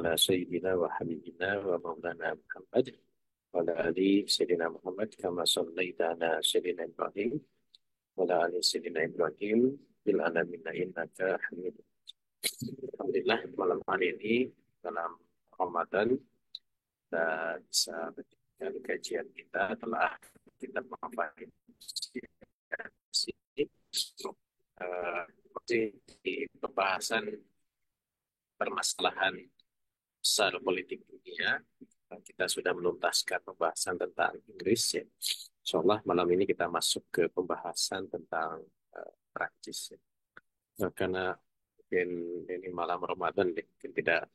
على سيدنا وحبيبنا ومولانا محمد وعلى آل سيدنا محمد كما صليت على سيدنا إبراهيم وعلى آل سيدنا إبراهيم في العالمين إنك حميد. Alhamdulillah malam hari ini dalam Ramadan kita bisa menjalankan kajian kita telah kita menghafal masih di pembahasan permasalahan besar politik dunia. Kita sudah menuntaskan pembahasan tentang Inggris ya. Insyaallah malam ini kita masuk ke pembahasan tentang Prancis ya. Nah, karena mungkin ini malam Ramadan deh, mungkin tidak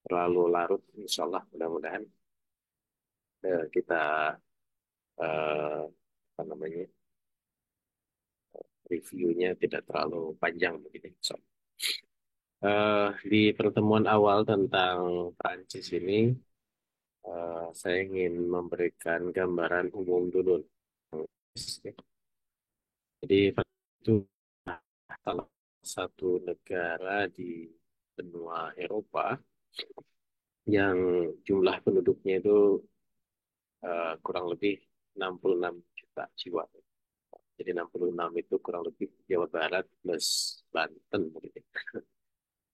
terlalu larut. Insyaallah mudah-mudahan kita apa namanya reviewnya tidak terlalu panjang begitu. Di pertemuan awal tentang Prancis ini, saya ingin memberikan gambaran umum dulu. Jadi itu salah satu negara di benua Eropa yang jumlah penduduknya itu kurang lebih 66 juta jiwa. Jadi 66 itu kurang lebih Jawa Barat plus Banten begitu.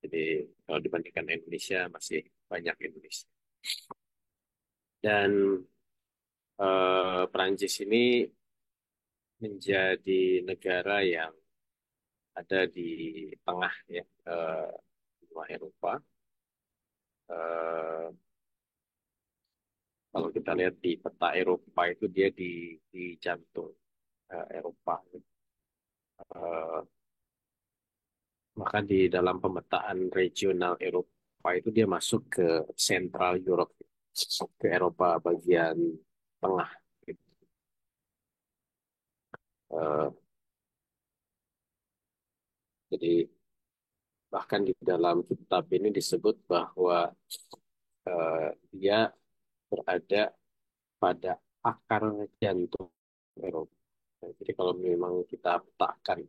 Jadi kalau dibandingkan Indonesia masih banyak Indonesia. Dan Perancis ini menjadi negara yang ada di tengah ya benua Eropa. Eh, Kalau kita lihat di peta Eropa itu dia di jantung Eropa. Eh, Maka di dalam pemetaan regional Eropa itu dia masuk ke Central Europe, ke Eropa bagian tengah. Gitu. Eh, jadi bahkan di dalam kitab ini disebut bahwa dia berada pada akar jantung Eropa. Nah, jadi kalau memang kita petakan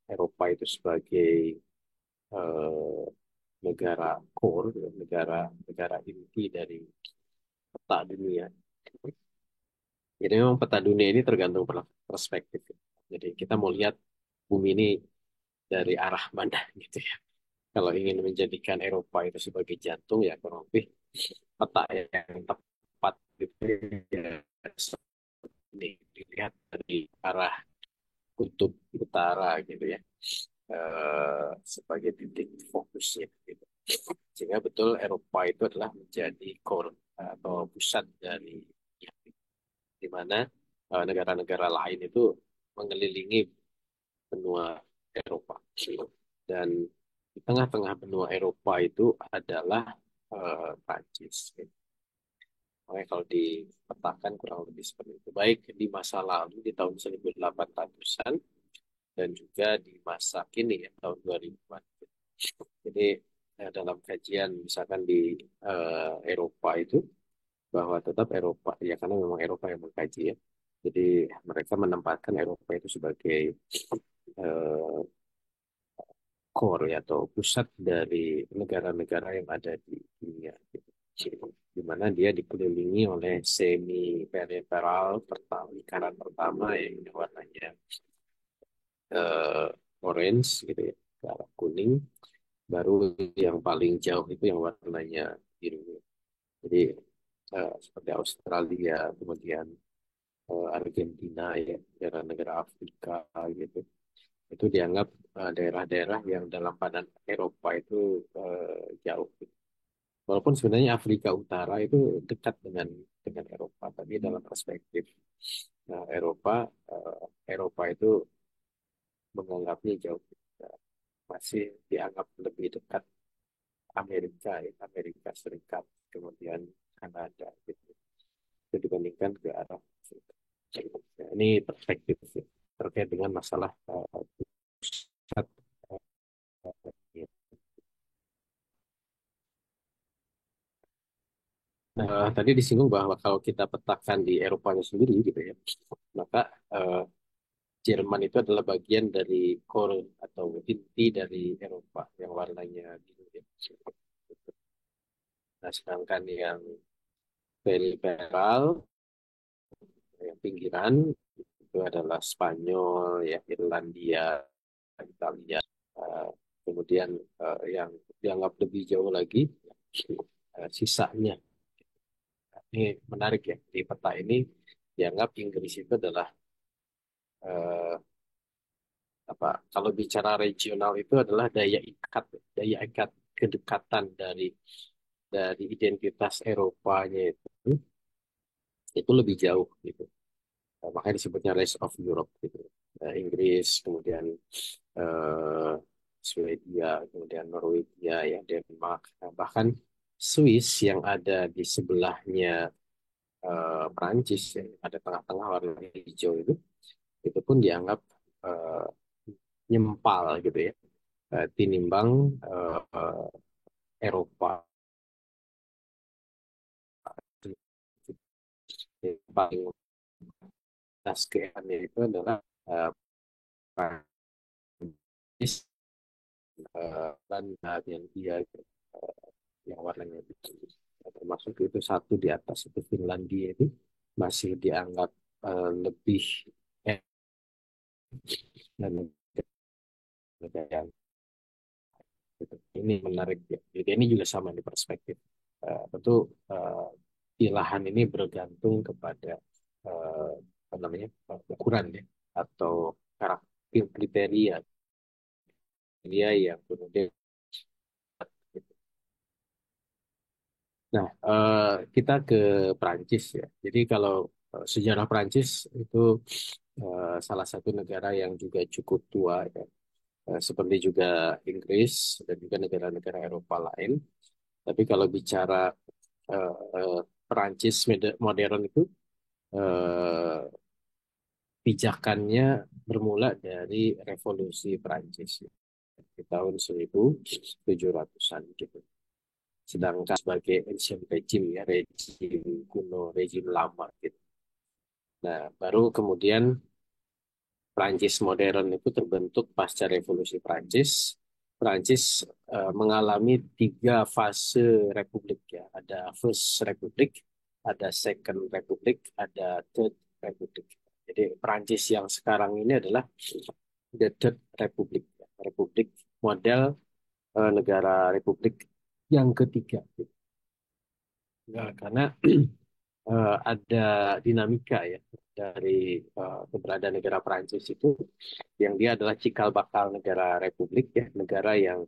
Eropa itu sebagai eh, negara core, negara negara inti dari peta dunia. Jadi memang peta dunia ini tergantung perspektif. Jadi kita mau lihat bumi ini dari arah mana gitu ya. Kalau ingin menjadikan Eropa itu sebagai jantung ya kurang lebih peta yang tepat gitu ya. Ini dilihat dari arah kutub utara gitu ya. Sebagai titik fokusnya gitu. Sehingga betul Eropa itu adalah menjadi core atau pusat dari di mana negara-negara lain itu mengelilingi benua Eropa. Dan di tengah-tengah benua Eropa itu adalah Prancis. Makanya kalau dipetakan kurang lebih seperti itu. Baik di masa lalu di tahun 1800-an dan juga di masa kini ya tahun 2000-an. Jadi dalam kajian misalkan di Eropa itu bahwa tetap Eropa ya karena memang Eropa yang mengkaji ya. Jadi mereka menempatkan Eropa itu sebagai eh, core ya, atau pusat dari negara-negara yang ada di dunia gitu. Di mana dia dikelilingi oleh semi peripheral pertama, lingkaran pertama yang warnanya eh, orange gitu ya, ke arah kuning. Baru yang paling jauh itu yang warnanya biru. Jadi seperti Australia, kemudian Argentina ya, negara-negara Afrika gitu. Itu dianggap daerah-daerah yang dalam pandangan Eropa itu jauh. Walaupun sebenarnya Afrika Utara itu dekat dengan Eropa, tapi dalam perspektif Eropa, Eropa itu menganggapnya jauh. Nah, masih dianggap lebih dekat Amerika, ya, Amerika Serikat, kemudian Kanada gitu. Itu dibandingkan ke arah Afrika. Nah, ini perspektif ya, terkait dengan masalah pusat. Ya. Nah, tadi disinggung bahwa kalau kita petakan di Eropanya sendiri gitu ya, maka Jerman itu adalah bagian dari core atau inti dari Eropa yang warnanya biru ya. Nah, sedangkan yang periferal, yang pinggiran itu adalah Spanyol, ya Irlandia, Italia. Eh, Kemudian yang dianggap lebih jauh lagi sisanya. Ini menarik ya, di peta ini dianggap Inggris itu adalah eh, apa? Kalau bicara regional itu adalah daya ikat kedekatan dari identitas Eropanya itu lebih jauh gitu. Makanya disebutnya Rest of Europe gitu. Inggris, kemudian eh, Swedia, kemudian Norwegia, ya Denmark, nah, bahkan Swiss yang ada di sebelahnya Prancis yang ada tengah-tengah warna hijau itu pun dianggap eh, nyempal gitu ya, tinimbang Eropa. Yang paling atas keannya itu adalah Prancis dan Finlandia gitu, yang warnanya biru. Termasuk itu satu di atas itu Finlandia itu masih dianggap lebih eh, dan negara yang gitu. Ini menarik ya. Jadi ini juga sama di perspektif. Tentu pilihan ini bergantung kepada eh, apa namanya ukuran ya atau karakter kriteria dia yang kemudian. Nah, kita ke Prancis ya. Jadi kalau sejarah Prancis itu salah satu negara yang juga cukup tua ya. Seperti juga Inggris dan juga negara-negara Eropa lain. Tapi kalau bicara Perancis modern itu eh, pijakannya bermula dari Revolusi Perancis ya, di tahun 1700-an gitu. Sedangkan sebagai ancient regime ya, rejim kuno, rejim lama gitu. Nah, baru kemudian Prancis modern itu terbentuk pasca Revolusi Prancis. Prancis mengalami tiga fase republik ya. Ada First Republic, ada Second Republic, ada Third Republic. Jadi Prancis yang sekarang ini adalah the Third Republic, ya. Republik model negara republik yang ketiga. Nah, karena ada dinamika ya dari keberadaan negara Prancis itu yang dia adalah cikal bakal negara republik ya, negara yang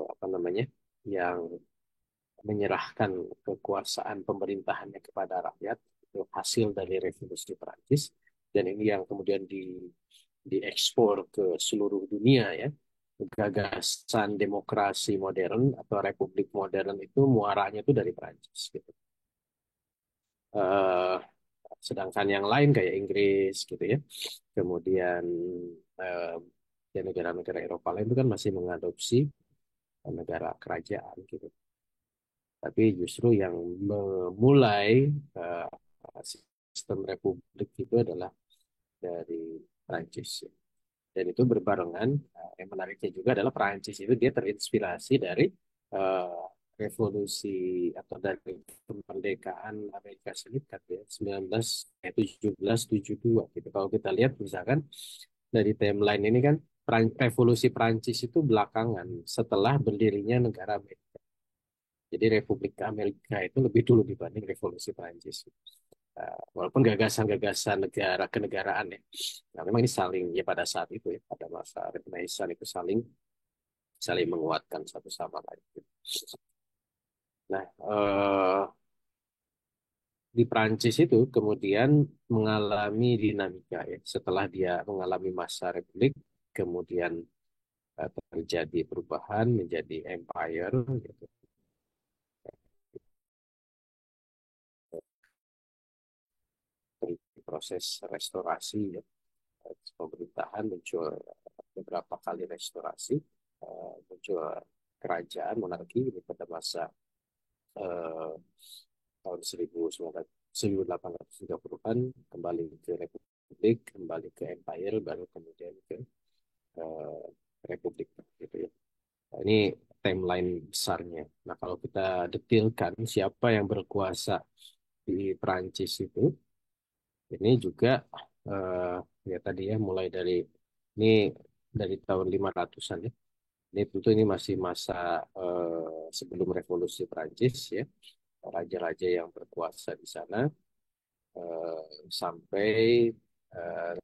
apa namanya, yang menyerahkan kekuasaan pemerintahannya kepada rakyat itu hasil dari revolusi Prancis dan ini yang kemudian diekspor ke seluruh dunia ya. Gagasan demokrasi modern atau republik modern itu muaranya itu dari Prancis gitu. Eh, Sedangkan yang lain kayak Inggris gitu ya, kemudian eh, ya negara-negara Eropa lain itu kan masih mengadopsi negara kerajaan gitu. Tapi justru yang memulai eh, sistem republik itu adalah dari Prancis. Dan itu berbarengan, yang menariknya juga adalah Prancis itu dia terinspirasi dari eh, revolusi atau dari kemerdekaan Amerika Serikat ya 1772 gitu. Kalau kita lihat misalkan dari timeline ini kan revolusi Prancis itu belakangan setelah berdirinya negara Amerika. Jadi Republik Amerika itu lebih dulu dibanding revolusi Prancis. Walaupun gagasan-gagasan negara kenegaraan ya, nah, memang ini saling ya pada saat itu ya pada masa Renaissance itu saling saling menguatkan satu sama lain. Nah, di Prancis itu kemudian mengalami dinamika ya. Setelah dia mengalami masa republik, kemudian terjadi perubahan menjadi empire gitu. Proses restorasi ya. Pemerintahan muncul beberapa kali restorasi, muncul kerajaan monarki ini pada masa eh, tahun 1830-an kembali ke republik, kembali ke empire, baru kemudian ke eh, republik gitu ya. Nah, ini timeline besarnya. Nah, kalau kita detilkan siapa yang berkuasa di Perancis itu, ini juga eh, ya tadi ya mulai dari ini dari tahun 500-an ya. Ini tentu ini masih masa sebelum Revolusi Perancis ya, raja-raja yang berkuasa di sana sampai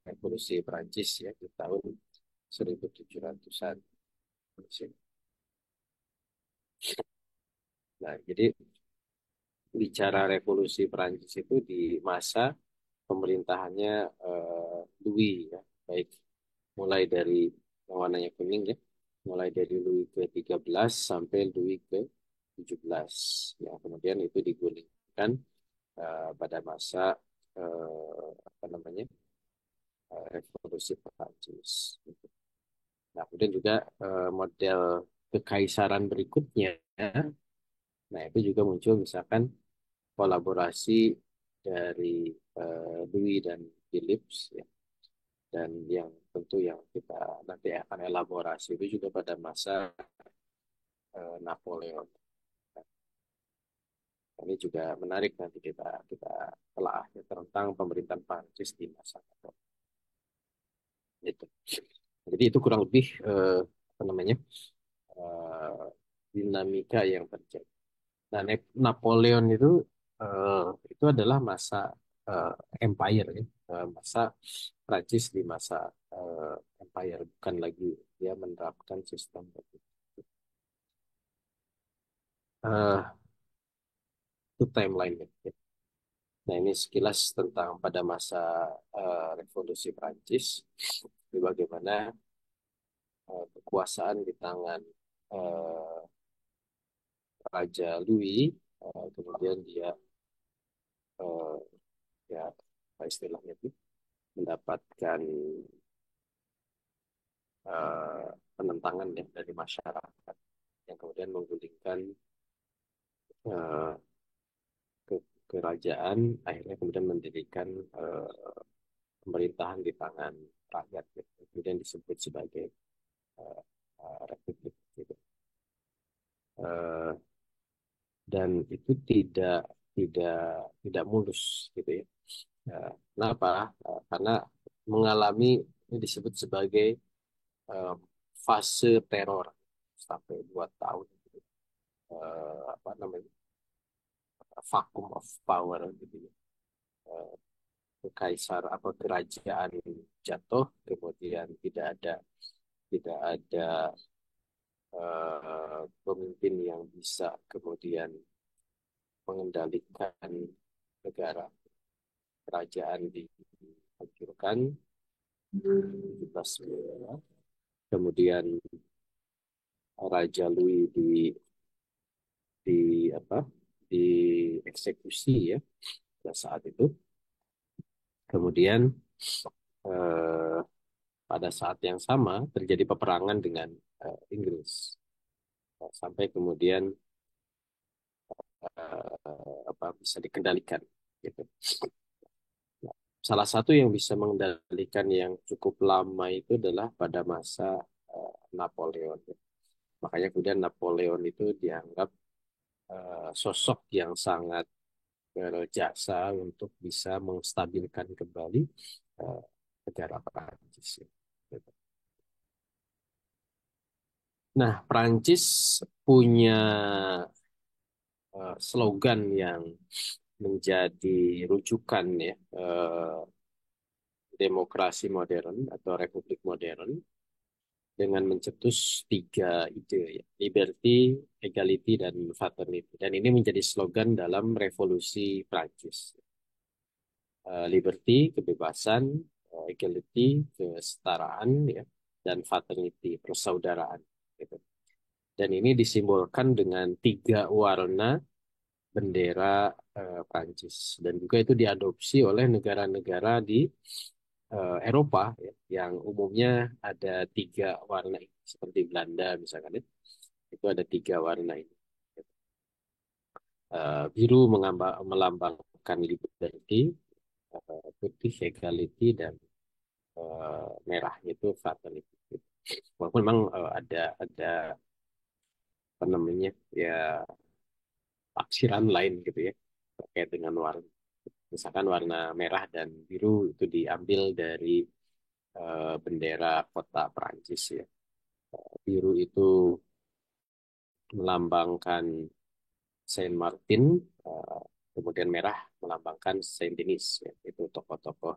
Revolusi Perancis ya di tahun 1700-an. Nah, jadi bicara Revolusi Perancis itu di masa pemerintahannya Louis ya, baik mulai dari yang warnanya kuning ya, mulai dari Louis ke-13 sampai Louis ke-17. Ya, kemudian itu digulingkan pada masa apa namanya Revolusi Perancis. Nah, kemudian juga model kekaisaran berikutnya, nah itu juga muncul misalkan kolaborasi dari Louis dan Philips ya. Dan yang tentu yang kita nanti akan elaborasi itu juga pada masa Napoleon. Ini juga menarik nanti kita kita telah ya, tentang pemerintahan Prancis di masa Napoleon. Itu. Jadi itu kurang lebih apa namanya eh, dinamika yang terjadi. Nah, Napoleon eh, itu adalah masa eh, empire ya, masa Prancis di masa empire bukan lagi dia menerapkan sistem republik. Itu timeline ya. Nah, ini sekilas tentang pada masa Revolusi Prancis, bagaimana kekuasaan di tangan eh, Raja Louis, kemudian dia eh, ya apa istilahnya itu mendapatkan eh, penentangan ya dari masyarakat yang kemudian menggulingkan eh, kerajaan, akhirnya kemudian mendirikan pemerintahan di tangan rakyat, gitu. Kemudian disebut sebagai eh, republik gitu. Eh, dan itu tidak tidak mulus gitu ya. Kenapa? Karena mengalami ini disebut sebagai eh, fase teror sampai 2 tahun gitu. Apa namanya vacuum of power gitu ya. Eh, Kaisar apa kerajaan jatuh, kemudian tidak ada pemimpin yang bisa kemudian mengendalikan negara, kerajaan dihancurkan 17 kemudian Raja Louis di apa dieksekusi ya pada saat itu. Kemudian eh, pada saat yang sama terjadi peperangan dengan Inggris. Sampai kemudian apa bisa dikendalikan gitu. Salah satu yang bisa mengendalikan yang cukup lama itu adalah pada masa Napoleon. Makanya kemudian Napoleon itu dianggap sosok yang sangat berjasa untuk bisa menstabilkan kembali eh, negara Prancis. Gitu. Nah, Prancis punya slogan yang menjadi rujukan ya demokrasi modern atau republik modern dengan mencetus 3 ide ya, liberty, equality, dan fraternity. Dan ini menjadi slogan dalam revolusi Prancis. Liberty, kebebasan, equality, kesetaraan, ya, dan fraternity, persaudaraan. Gitu. Dan ini disimbolkan dengan 3 warna bendera Prancis. Dan juga itu diadopsi oleh negara-negara di Eropa ya, yang umumnya ada 3 warna ini. Seperti Belanda misalkan ya, itu ada 3 warna ini. Biru melambangkan liberty, putih equality, dan merah itu fraternity. Walaupun memang ada apa namanya ya taksiran lain gitu ya terkait dengan warna. Misalkan warna merah dan biru itu diambil dari bendera kota Perancis ya. Biru itu melambangkan Saint Martin, eh, kemudian merah melambangkan Saint Denis ya. Itu tokoh-tokoh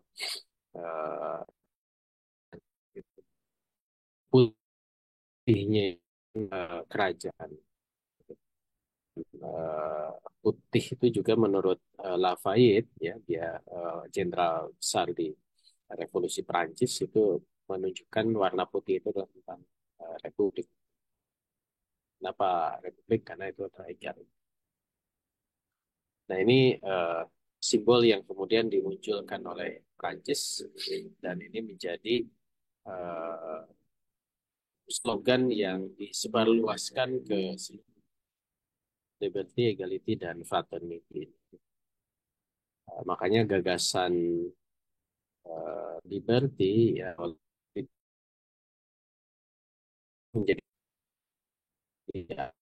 eh, putihnya kerajaan. Eh, Putih itu juga menurut Lafayette ya dia jenderal besar di Revolusi Prancis itu menunjukkan warna putih itu adalah tentang republik. Kenapa republik? Karena itu rakyat. Nah ini eh, simbol yang kemudian dimunculkan oleh Prancis dan ini menjadi eh, slogan yang disebarluaskan ke seluruh liberty, equality, dan fraternity. Makanya gagasan liberty ya menjadi ya,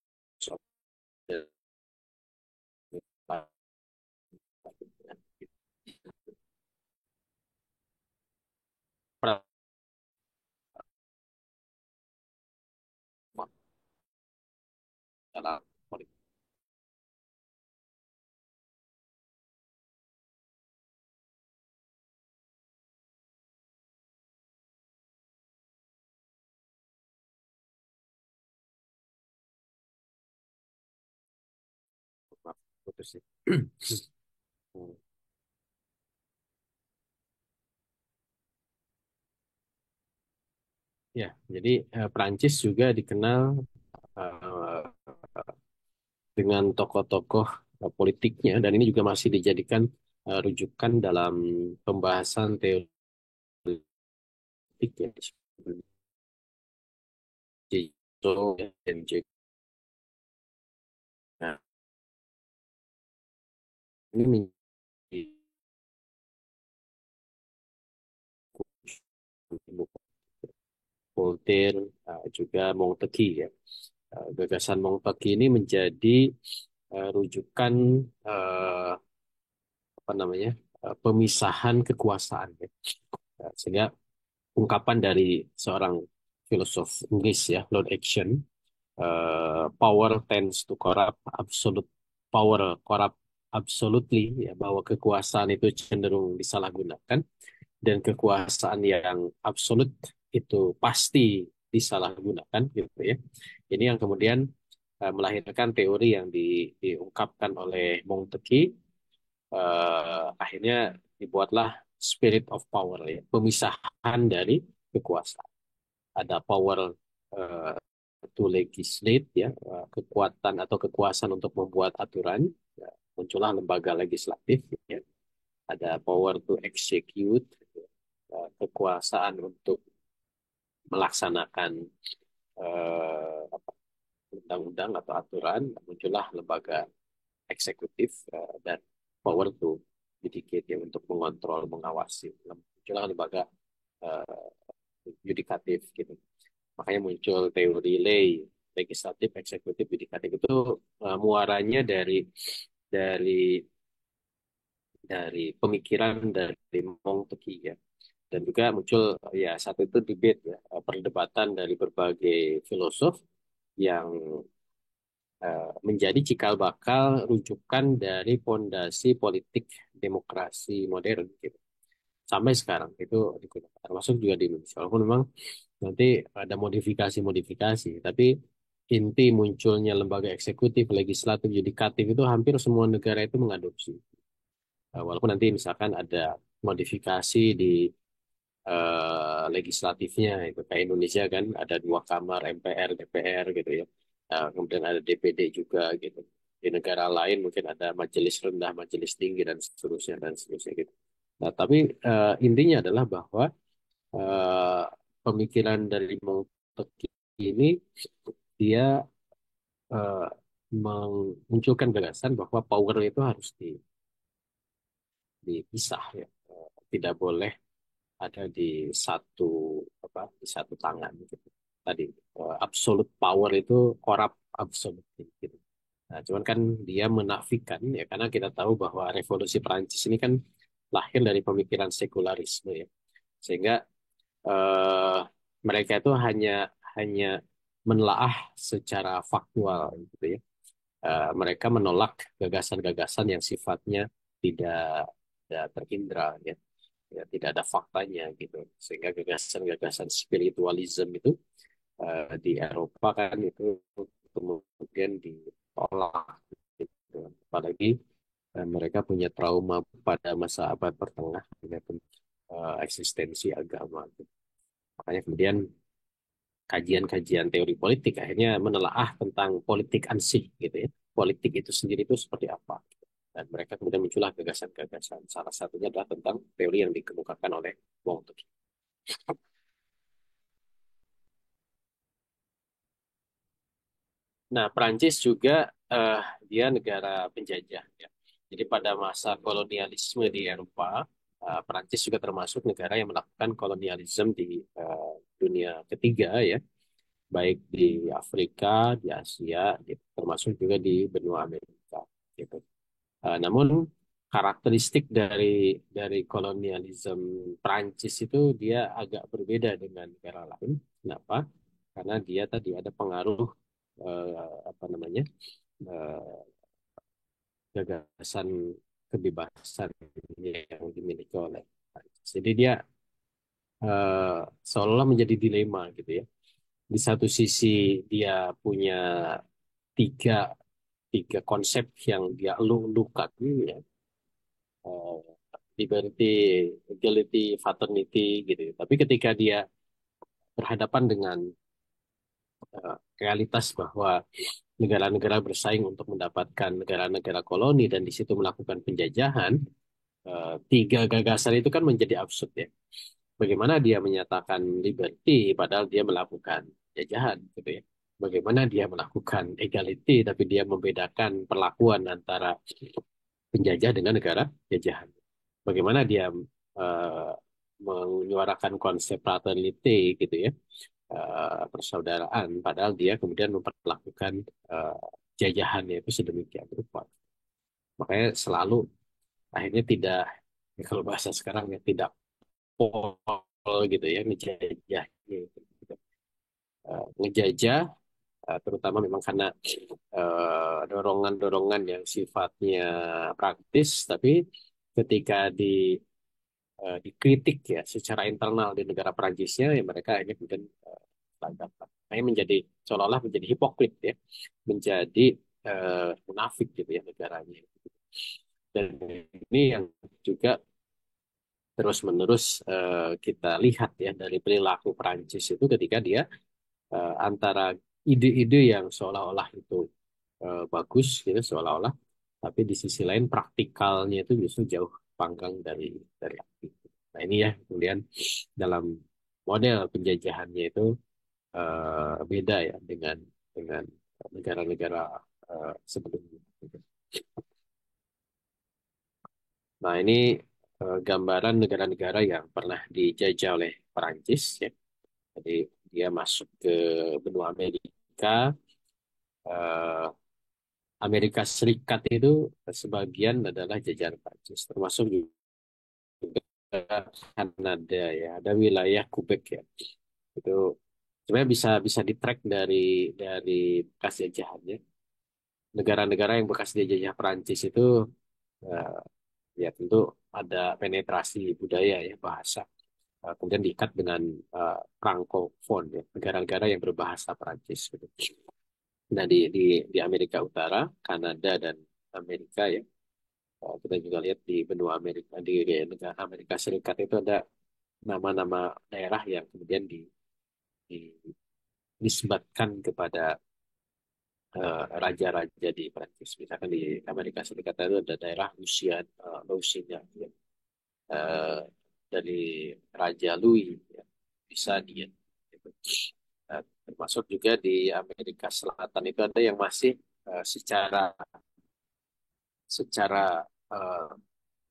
dalam politik putus ya. Ya, jadi Prancis juga dikenal eh, dengan tokoh-tokoh politiknya dan ini juga masih dijadikan rujukan dalam pembahasan teori politik ya. Jito dan Jack. Nah, ini menjadi Voltaire juga Montesquieu ya. Gagasan Montesquieu ini menjadi rujukan eh, apa namanya pemisahan kekuasaan ya. Sehingga ungkapan dari seorang filosof Inggris ya Lord Acton power tends to corrupt absolute power corrupt absolutely ya bahwa kekuasaan itu cenderung disalahgunakan dan kekuasaan yang absolut itu pasti disalahgunakan gitu ya. Ini yang kemudian melahirkan teori yang diungkapkan oleh Montesquieu akhirnya dibuatlah spirit of power ya, pemisahan dari kekuasaan. Ada power uh, to legislate ya, kekuatan atau kekuasaan untuk membuat aturan. Ya, muncullah lembaga legislatif ya. Ada power to execute, kekuasaan untuk melaksanakan apa, undang-undang atau aturan. Muncullah lembaga eksekutif dan power to dedicate ya, untuk mengontrol, mengawasi. Muncullah lembaga uh, yudikatif gitu. Makanya muncul teori lay, legislatif, eksekutif, yudikatif itu muaranya dari dari pemikiran dari Montesquieu ya. Dan juga muncul ya satu itu debate ya, perdebatan dari berbagai filosof yang menjadi cikal bakal rujukan dari fondasi politik demokrasi modern gitu. Sampai sekarang itu digunakan, termasuk juga di Indonesia. Walaupun memang nanti ada modifikasi-modifikasi, tapi inti munculnya lembaga eksekutif, legislatif, yudikatif itu hampir semua negara itu mengadopsi. Walaupun nanti misalkan ada modifikasi di legislatifnya itu kayak Indonesia kan ada dua kamar MPR DPR gitu ya. Kemudian ada DPD juga gitu di negara lain mungkin ada majelis rendah majelis tinggi dan seterusnya gitu. Nah tapi intinya adalah bahwa eh, pemikiran dari Montesquieu ini dia eh, memunculkan gagasan bahwa power itu harus dipisah ya. Tidak boleh ada di satu apa di satu tangan gitu. Tadi absolute power itu korup absolute gitu. Nah, cuman kan dia menafikan ya karena kita tahu bahwa revolusi Perancis ini kan lahir dari pemikiran sekularisme ya. Sehingga eh, mereka itu hanya hanya menelaah secara faktual gitu ya. Mereka menolak gagasan-gagasan yang sifatnya tidak tidak terindra ya. Ya, tidak ada faktanya gitu. Sehingga gagasan-gagasan spiritualism itu di Eropa kan itu kemudian ditolak gitu. Apalagi mereka punya trauma pada masa abad pertengahan dengan eksistensi agama. Gitu. Makanya kemudian kajian-kajian teori politik akhirnya menelaah tentang politik ansih gitu ya. Politik itu sendiri itu seperti apa. Dan mereka kemudian muncullah gagasan-gagasan. Salah satunya adalah tentang teori yang dikemukakan oleh Wong Tzu. Nah, Prancis juga eh, dia negara penjajah ya. Jadi pada masa kolonialisme di Eropa, Prancis juga termasuk negara yang melakukan kolonialisme di dunia ketiga ya, baik di Afrika, di Asia, gitu, termasuk juga di benua Amerika gitu. Namun karakteristik dari kolonialisme Prancis itu dia agak berbeda dengan negara lain. Kenapa? Karena dia tadi ada pengaruh apa namanya eh, gagasan kebebasan yang dimiliki oleh Prancis. Jadi dia seolah menjadi dilema gitu ya. Di satu sisi dia punya tiga tiga konsep yang dia elung-elungkan ya. Eh, Liberty, equality, fraternity gitu. Tapi ketika dia berhadapan dengan realitas bahwa negara-negara bersaing untuk mendapatkan negara-negara koloni dan di situ melakukan penjajahan, tiga gagasan itu kan menjadi absurd ya. Bagaimana dia menyatakan liberty padahal dia melakukan jajahan gitu ya. Bagaimana dia melakukan equality tapi dia membedakan perlakuan antara penjajah dengan negara jajahan. Bagaimana dia eh, menyuarakan konsep fraternity gitu ya, persaudaraan, padahal dia kemudian memperlakukan eh, jajahannya itu sedemikian rupa. Makanya selalu akhirnya tidak, ya kalau bahasa sekarang ya tidak pol gitu ya, ngejajah gitu. Ngejajah terutama memang karena dorongan-dorongan yang sifatnya praktis, tapi ketika dikritik ya secara internal di negara Perancisnya, ya mereka akhirnya kemudian tanggapan. Makanya menjadi seolah-olah menjadi hipokrit ya, menjadi munafik gitu ya negaranya. Dan ini yang juga terus-menerus kita lihat ya dari perilaku Perancis itu ketika dia antara ide-ide yang seolah-olah itu bagus gitu seolah-olah, tapi di sisi lain praktikalnya itu justru jauh panggang dari api. Nah ini ya kemudian dalam model penjajahannya itu beda ya dengan negara-negara sebelumnya. Nah ini gambaran negara-negara yang pernah dijajah oleh Perancis ya. Jadi dia masuk ke benua Amerika. eh, Amerika Serikat itu sebagian adalah jajahan Prancis, termasuk juga Kanada ya. Ada wilayah Quebec ya. Itu sebenarnya bisa bisa di-track dari bekas jajahannya. Negara-negara yang bekas dijajah Prancis itu eh, ya tentu ada penetrasi budaya ya bahasa. Kemudian diikat dengan Francophone ya, negara-negara yang berbahasa Prancis gitu. Nah di Amerika Utara, Kanada dan Amerika ya. Kita juga lihat di benua Amerika di negara Amerika Serikat itu ada nama-nama daerah yang kemudian dinisbatkan kepada raja-raja di Prancis. Misalkan di Amerika Serikat itu ada daerah Louisiana ya. Eh, dari Raja Louis ya. Bisa dia gitu. Termasuk juga di Amerika Selatan itu ada yang masih secara secara eh,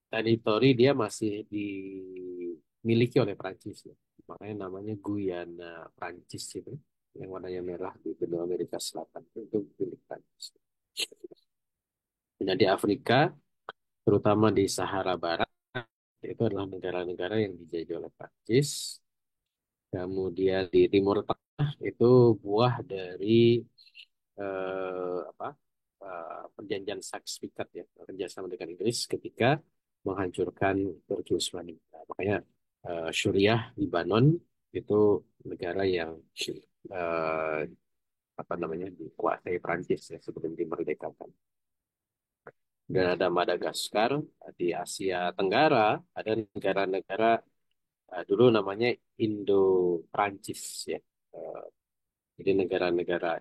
teritori dia masih dimiliki oleh Prancis ya. Makanya namanya Guyana Prancis itu yang warnanya merah di benua Amerika Selatan itu Nah, di Afrika, terutama di Sahara Barat, itu adalah negara-negara yang dijajah oleh Prancis. Kemudian di Timur Tengah itu buah dari apa perjanjian Sykes-Picot ya, kerjasama dengan Inggris ketika menghancurkan Turki Utsmani. Nah, makanya Suriah, Lebanon itu negara yang eh, apa namanya dikuasai Prancis ya sebelum dimerdekakan. Dan ada Madagaskar di Asia Tenggara, ada negara-negara dulu namanya Indo-Prancis ya. Eh, jadi negara-negara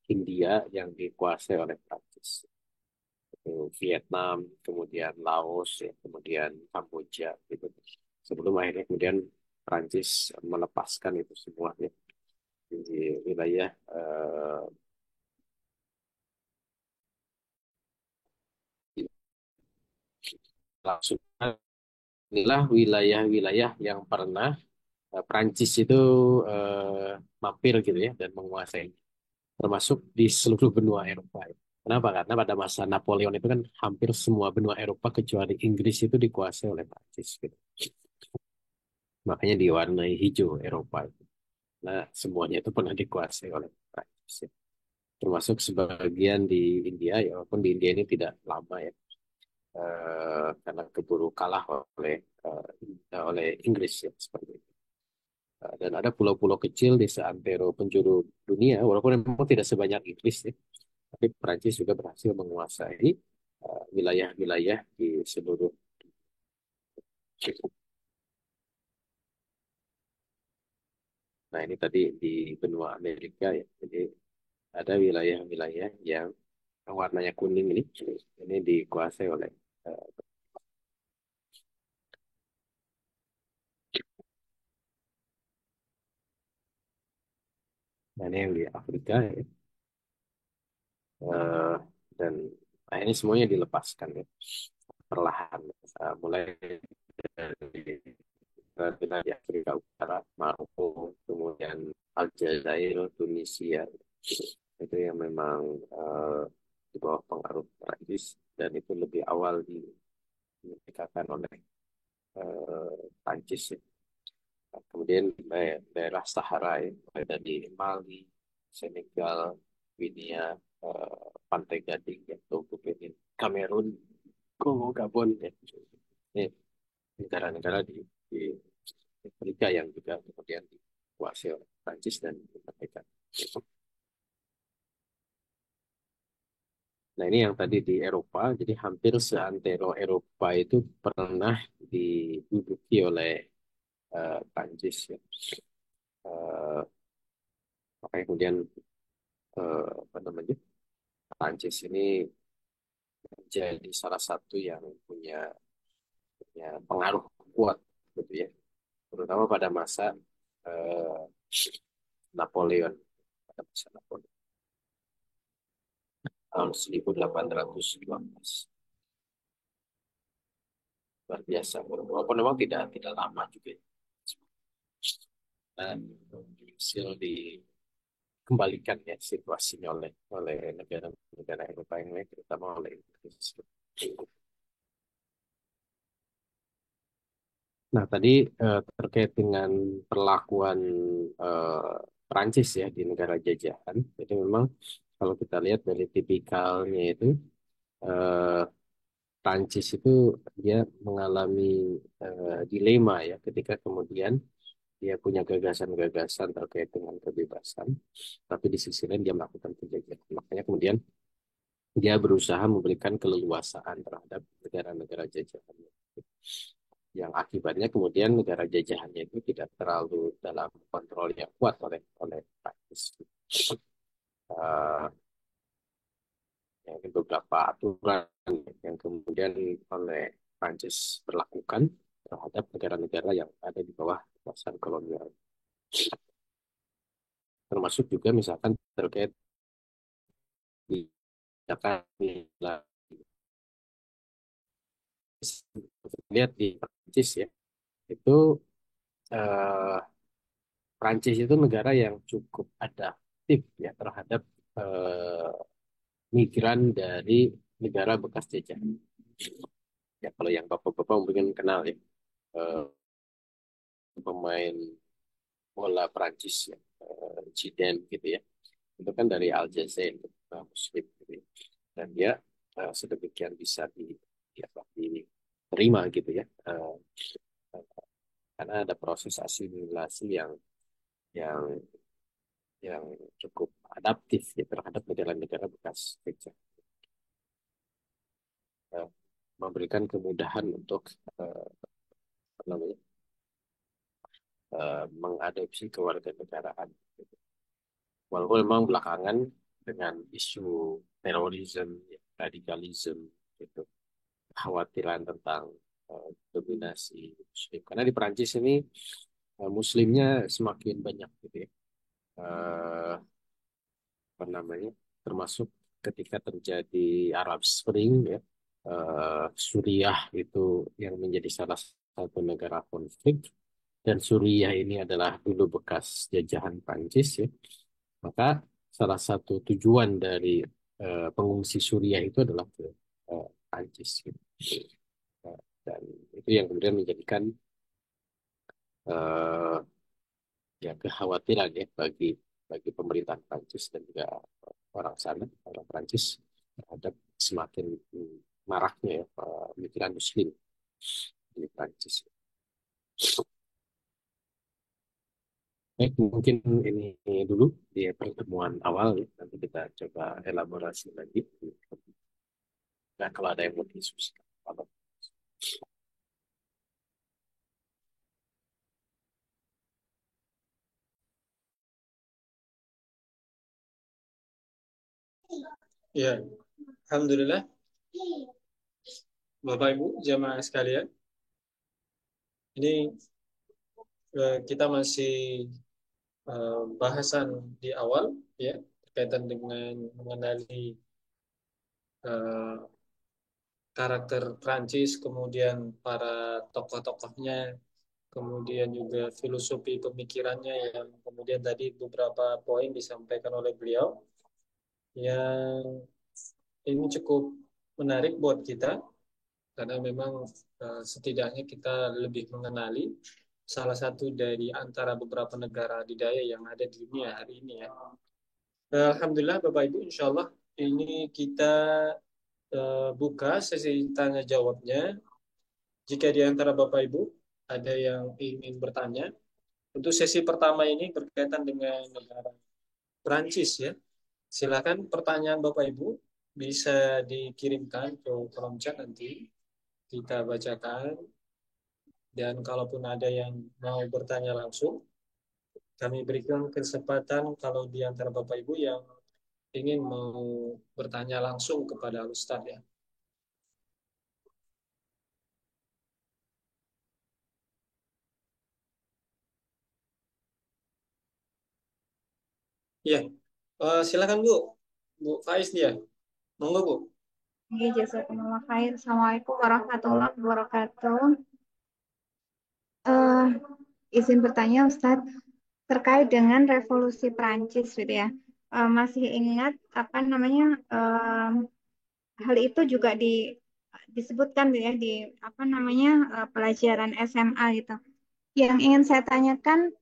India yang dikuasai oleh Prancis. Itu Vietnam, kemudian Laos, ya, kemudian Kamboja gitu. Sebelum akhirnya kemudian Prancis melepaskan itu semuanya di wilayah langsung inilah wilayah-wilayah yang pernah Prancis itu mampir gitu ya dan menguasai termasuk di seluruh benua Eropa. Kenapa? Karena pada masa Napoleon itu kan hampir semua benua Eropa kecuali Inggris itu dikuasai oleh Prancis gitu. Makanya diwarnai hijau Eropa. Nah, semuanya itu pernah dikuasai oleh Prancis. Ya. Termasuk sebagian di India, ya walaupun di India ini tidak lama ya, karena keburu kalah oleh Inggris ya seperti itu. Dan ada pulau-pulau kecil di seantero penjuru dunia, walaupun memang tidak sebanyak Inggris ya, tapi Prancis juga berhasil menguasai wilayah-wilayah di seluruh. Nah, ini tadi di benua Amerika ya. Jadi ada wilayah-wilayah yang warnanya kuning ini dikuasai oleh eh, nah, ini yang di Afrika ya. Eh, dan akhirnya semuanya dilepaskan ya perlahan. Mulai dari wilayah Afrika Utara, Maroko, kemudian Aljazair, Tunisia itu yang memang eh, di bawah pengaruh Prancis dan itu lebih awal dimerdekakan oleh Prancis ya. Kemudian daerah Sahara ya, mulai dari Mali, Senegal, Guinea, Pantai Gading, ya, Togo, Benin, Kamerun, Kongo, Gabon, ya. Ini negara-negara di Afrika yang juga kemudian dikuasai oleh Prancis dan dimerdekakan. Nah ini yang tadi di Eropa, jadi hampir seantero Eropa itu pernah diduduki oleh Prancis ya. Eh, Makanya kemudian apa namanya Prancis ini menjadi salah satu yang punya pengaruh kuat gitu ya, terutama pada masa eh, Napoleon, pada masa Napoleon tahun 1812. Luar biasa, walaupun memang tidak lama juga ya. Dan hasil dikembalikan ya situasinya oleh oleh negara-negara Eropa yang lain, terutama oleh Inggris. Nah, tadi terkait dengan perlakuan eh, Prancis ya di negara jajahan, jadi memang kalau kita lihat dari tipikalnya itu, eh, Prancis itu dia mengalami dilema ya ketika kemudian dia punya gagasan-gagasan terkait dengan kebebasan, tapi di sisi lain dia melakukan penjajahan. Makanya kemudian dia berusaha memberikan keleluasaan terhadap negara-negara jajahan yang akibatnya kemudian negara jajahannya itu tidak terlalu dalam kontrol yang kuat oleh oleh Prancis. Eh, ya, ini beberapa aturan yang kemudian oleh Prancis berlakukan terhadap negara-negara yang ada di bawah kekuasaan kolonial. Termasuk juga misalkan terkait kebijakan lihat di Prancis ya, itu eh, Prancis itu negara yang cukup adaptif ya terhadap eh, migran dari negara bekas jajahan. Ya kalau yang bapak-bapak mungkin kenal ya, eh, pemain bola Prancis ya, Zidane gitu ya. Itu kan dari Aljazair, Muslim gitu ya. Dan dia sedemikian bisa apa, diterima gitu ya. Karena ada proses asimilasi yang yang cukup adaptif ya terhadap negara-negara bekas jajah. Eh, Memberikan kemudahan untuk eh, apa namanya, mengadopsi kewarganegaraan. Walaupun memang belakangan dengan isu terorisme, ya, radikalisme, gitu, kekhawatiran tentang dominasi Muslim. Karena di Perancis ini Muslimnya semakin banyak gitu ya. Eh, Apa namanya? Termasuk ketika terjadi Arab Spring ya, Suriah itu yang menjadi salah satu negara konflik, dan Suriah ini adalah dulu bekas jajahan Prancis ya. Maka salah satu tujuan dari pengungsi Suriah itu adalah ke Prancis gitu. Dan itu yang kemudian menjadikan eh, ya kekhawatiran ya bagi bagi pemerintah Prancis dan juga orang sana, orang Prancis, terhadap semakin maraknya ya pemikiran Muslim di Prancis. Baik, mungkin ini dulu di pertemuan awal ya. Nanti kita coba elaborasi lagi. Nah, kalau ada yang mau diskusi. Ya, Alhamdulillah, Bapak Ibu, jamaah sekalian. Ini kita masih bahasan di awal, ya, berkaitan dengan mengenali eh, karakter Prancis, kemudian para tokoh-tokohnya, kemudian juga filosofi pemikirannya yang kemudian tadi beberapa poin disampaikan oleh beliau, yang ini cukup menarik buat kita karena memang setidaknya kita lebih mengenali salah satu dari antara beberapa negara adidaya yang ada di dunia hari ini ya. Alhamdulillah Bapak Ibu, insya Allah ini kita buka sesi tanya jawabnya. Jika di antara Bapak Ibu ada yang ingin bertanya, untuk sesi pertama ini berkaitan dengan negara Perancis ya. Silakan pertanyaan Bapak Ibu bisa dikirimkan ke kolom chat nanti kita bacakan. Dan kalaupun ada yang mau bertanya langsung, kami berikan kesempatan kalau di antara Bapak Ibu yang ingin mau bertanya langsung kepada Ustadz ya. Iya, silakan Bu. Bu Faiz dia. Monggo Bu. Oke, jazakumullah khair. Assalamualaikum warahmatullahi wabarakatuh. Eh, izin bertanya, Ustadz, terkait dengan revolusi Prancis, gitu ya. Masih ingat apa namanya? Hal itu juga disebutkan, gitu ya, di apa namanya pelajaran SMA gitu. Yang ingin saya tanyakan,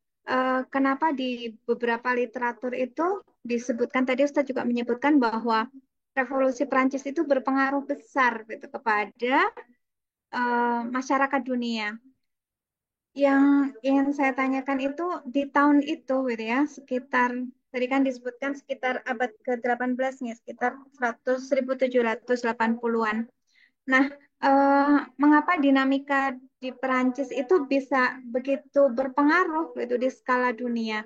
kenapa di beberapa literatur itu disebutkan, tadi Ustadz juga menyebutkan bahwa revolusi Prancis itu berpengaruh besar gitu kepada masyarakat dunia. Yang ingin saya tanyakan itu di tahun itu gitu ya, sekitar tadi kan disebutkan sekitar abad ke-18 nih, sekitar 1780-an. Nah, mengapa dinamika di Perancis itu bisa begitu berpengaruh gitu di skala dunia?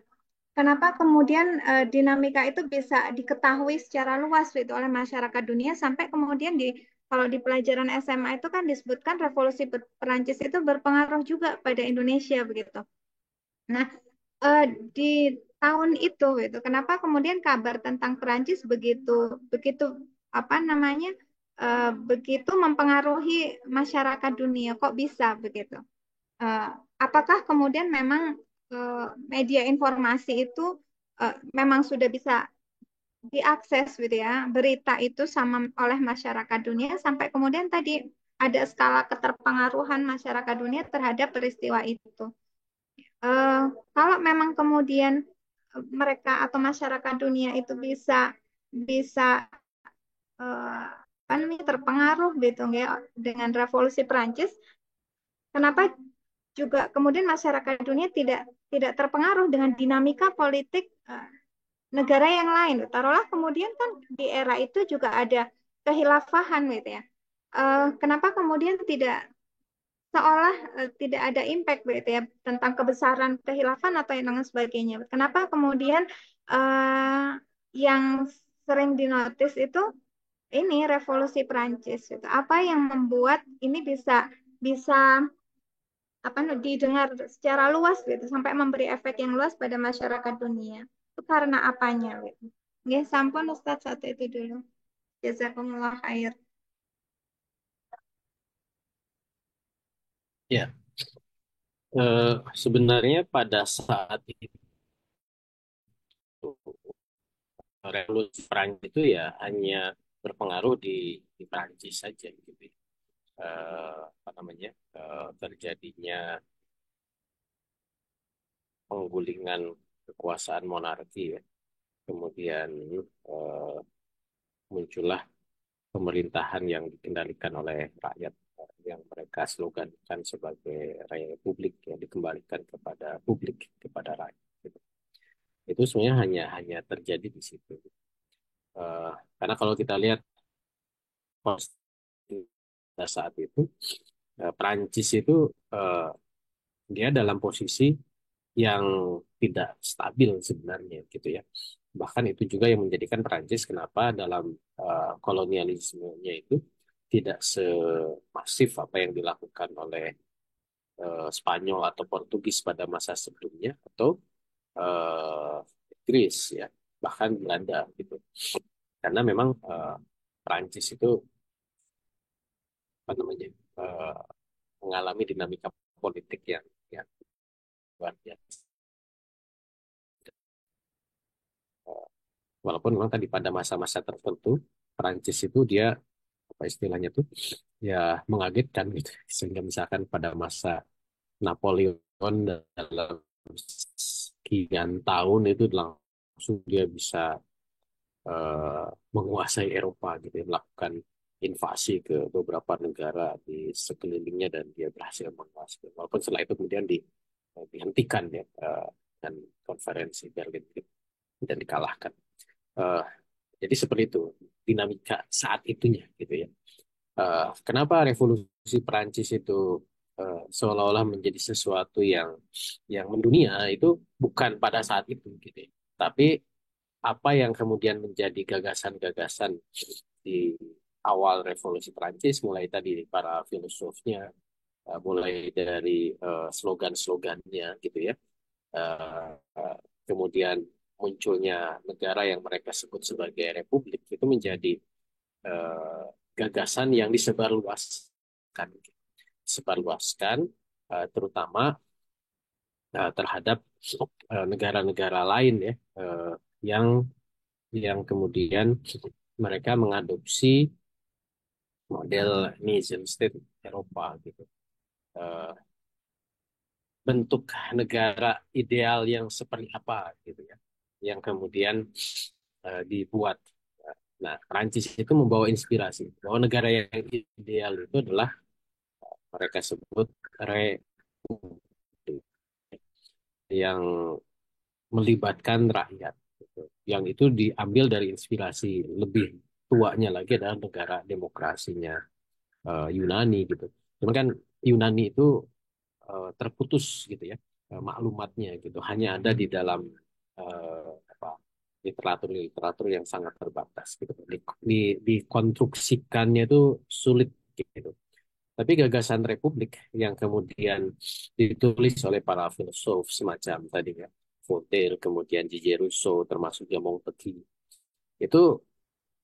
Kenapa kemudian dinamika itu bisa diketahui secara luas gitu oleh masyarakat dunia sampai kemudian kalau di pelajaran SMA itu kan disebutkan revolusi Perancis itu berpengaruh juga pada Indonesia begitu. Nah, eh, di tahun itu gitu, kenapa kemudian kabar tentang Perancis begitu begitu apa namanya begitu mempengaruhi masyarakat dunia? Kok bisa begitu? Eh, Apakah kemudian memang media informasi itu memang sudah bisa diakses gitu ya berita itu sama oleh masyarakat dunia sampai kemudian tadi ada skala keterpengaruhan masyarakat dunia terhadap peristiwa itu. Eh, Kalau memang kemudian mereka atau masyarakat dunia itu bisa bisa apa namanya terpengaruh gitu ya dengan revolusi Prancis, kenapa juga kemudian masyarakat dunia tidak tidak terpengaruh dengan dinamika politik negara yang lain. Taruhlah kemudian kan di era itu juga ada kehilafahan gitu ya. Kenapa kemudian tidak seolah tidak ada impact gitu ya tentang kebesaran kehilafan atau yang lain sebagainya. Kenapa kemudian yang sering dinotis itu ini revolusi Prancis gitu. Apa yang membuat ini bisa bisa apa didengar secara luas gitu sampai memberi efek yang luas pada masyarakat dunia. Itu karena apanya gitu. Nggih, sampun Ustaz satu itu dulu. Jazakumullah khair. Ya, sebenarnya pada saat itu revolusi Perancis itu ya hanya berpengaruh di Perancis saja gitu. Apa namanya terjadinya penggulingan kekuasaan monarki ya. Kemudian eh, muncullah pemerintahan yang dikendalikan oleh rakyat yang mereka slogankan sebagai raya republik yang dikembalikan kepada publik kepada rakyat. Gitu. Itu sebenarnya hanya terjadi di situ. Eh, karena kalau kita lihat pada saat itu Prancis itu eh, dia dalam posisi yang tidak stabil sebenarnya gitu ya. Bahkan itu juga yang menjadikan Prancis kenapa dalam kolonialismenya itu tidak semasif apa yang dilakukan oleh Spanyol atau Portugis pada masa sebelumnya atau eh, Inggris ya, bahkan Belanda gitu. Karena memang Prancis itu apa namanya eh, mengalami dinamika politik yang luar biasa. Walaupun memang tadi pada masa-masa tertentu Prancis itu dia apa istilahnya tuh ya mengagetkan gitu. Sehingga misalkan pada masa Napoleon dalam sekian tahun itu langsung dia bisa eh, menguasai Eropa gitu ya, melakukan invasi ke beberapa negara di sekelilingnya dan dia berhasil menguasai. Walaupun setelah itu kemudian dihentikan ya dan konferensi Berlin gitu, dan dikalahkan. Eh, jadi seperti itu dinamika saat itunya gitu ya. Kenapa revolusi Perancis itu seolah-olah menjadi sesuatu yang mendunia itu bukan pada saat itu gitu ya. Tapi apa yang kemudian menjadi gagasan-gagasan di awal revolusi Perancis mulai tadi para filosofnya mulai dari slogan-slogannya gitu ya. Eh, eh, Kemudian munculnya negara yang mereka sebut sebagai republik itu menjadi eh, gagasan yang disebarluaskan, disebarluaskan terutama terhadap negara-negara lain ya yang yang kemudian mereka mengadopsi model nation state Eropa gitu. Eh, Bentuk negara ideal yang seperti apa gitu ya, yang kemudian dibuat. Nah, Prancis itu membawa inspirasi bahwa negara yang ideal itu adalah mereka sebut republik yang melibatkan rakyat. Gitu. Yang itu diambil dari inspirasi lebih tuanya lagi adalah negara demokrasinya Yunani gitu. Cuman kan Yunani itu terputus gitu ya maklumatnya gitu. Hanya ada di dalam apa literatur yang sangat terbatas gitu. Dikonstruksikannya itu sulit gitu. Tapi gagasan Republik yang kemudian ditulis oleh para filosof semacam tadi ya, Voltaire, kemudian J.J. Rousseau, termasuk juga Montesquieu, itu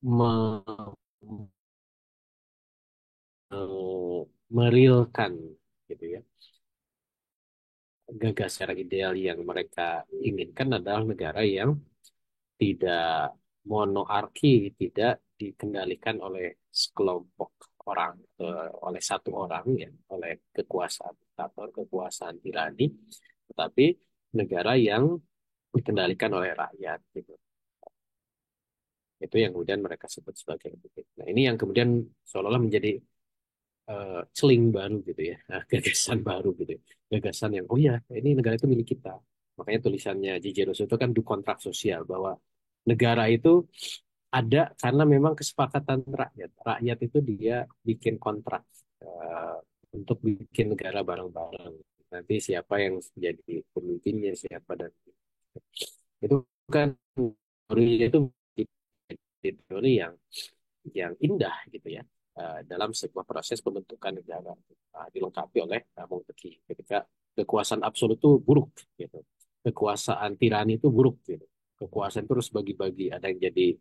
me- merilkan gitu ya gagasan ideal yang mereka inginkan adalah negara yang tidak monarki tidak dikendalikan oleh sekelompok orang, oleh satu orang ya, oleh kekuasaan diktator, kekuasaan tirani, tetapi negara yang dikendalikan oleh rakyat gitu. Itu yang kemudian mereka sebut sebagai republik. Nah, ini yang kemudian seolah-olah menjadi celing baru gitu ya, gagasan baru gitu, ya. Gagasan yang oh ya ini negara itu milik kita. Makanya tulisannya J.J. Rousseau itu kan do kontrak sosial bahwa negara itu ada karena memang kesepakatan rakyat. Rakyat itu dia bikin kontrak eh, untuk bikin negara bareng-bareng. Nanti siapa yang jadi pemimpinnya siapa dan itu kan teorinya itu teori yang indah gitu ya dalam sebuah proses pembentukan negara dilengkapi oleh monarki ketika kekuasaan absolut itu buruk gitu kekuasaan tirani itu buruk gitu kekuasaan terus bagi-bagi ada yang jadi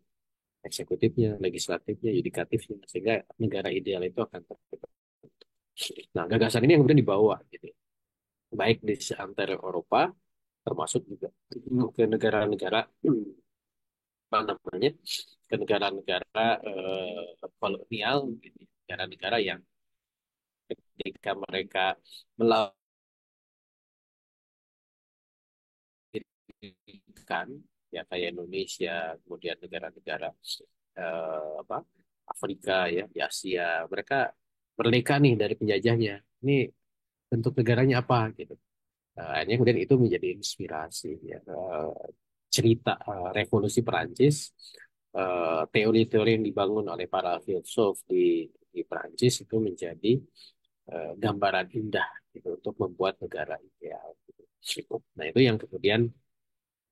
eksekutifnya legislatifnya yudikatifnya sehingga negara ideal itu akan terbentuk. Nah gagasan ini yang kemudian dibawa gitu ya. Baik di seantero Eropa termasuk juga ke negara-negara apa namanya ke negara-negara kolonial gitu. Negara-negara yang ketika mereka melakukan ya kayak Indonesia kemudian negara-negara apa Afrika ya di Asia mereka merdeka nih dari penjajahnya ini bentuk negaranya apa gitu. Akhirnya kemudian itu menjadi inspirasi ya cerita revolusi Perancis teori-teori yang dibangun oleh para filsuf di Perancis itu menjadi gambaran indah gitu, untuk membuat negara ideal. Gitu. Nah itu yang kemudian